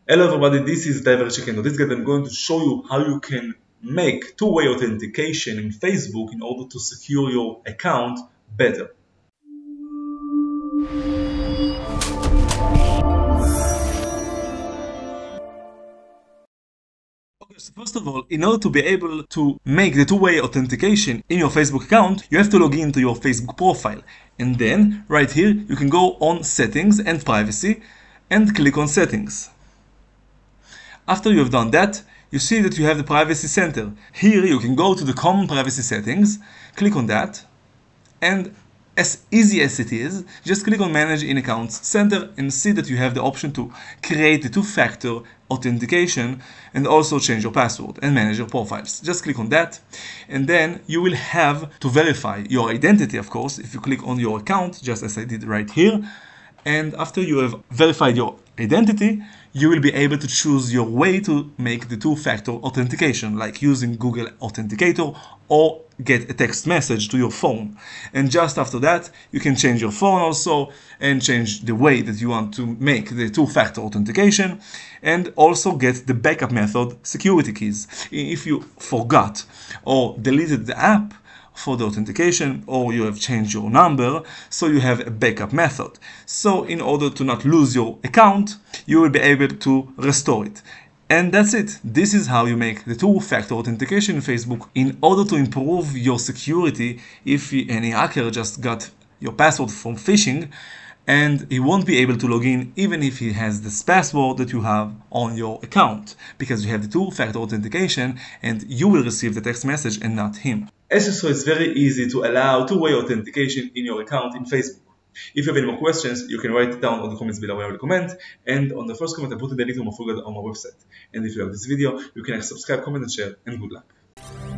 Hello everybody, this is Itay Verchik, and in this guide I'm going to show you how you can make two-way authentication in Facebook in order to secure your account better. Okay, so first of all, in order to be able to make the two-way authentication in your Facebook account, you have to log into your Facebook profile. And then, right here, you can go on Settings and Privacy and click on Settings. After you have done that, you see that you have the Privacy Center. Here you can go to the Common Privacy Settings, click on that, and as easy as it is, just click on Manage in Accounts Center and see that you have the option to create the two-factor authentication and also change your password and manage your profiles. Just click on that, and then you will have to verify your identity, of course, if you click on your account, just as I did right here. And after you have verified your identity, you will be able to choose your way to make the two-factor authentication, like using Google Authenticator or get a text message to your phone. And just after that, you can change your phone also and change the way that you want to make the two-factor authentication, and also get the backup method security keys. If you forgot or deleted the app for the authentication, or you have changed your number, so you have a backup method. So in order to not lose your account, you will be able to restore it. And that's it. This is how you make the two-factor authentication in Facebook in order to improve your security if any hacker just got your password from phishing, and he won't be able to log in even if he has this password that you have on your account, because you have the two-factor authentication and you will receive the text message and not him. As you saw, it's very easy to allow two-way authentication in your account in Facebook. If you have any more questions, you can write it down on the comments below where I will comment, and on the first comment I put in the link to my full guide on my website. And if you like this video, you can subscribe, comment and share, and good luck.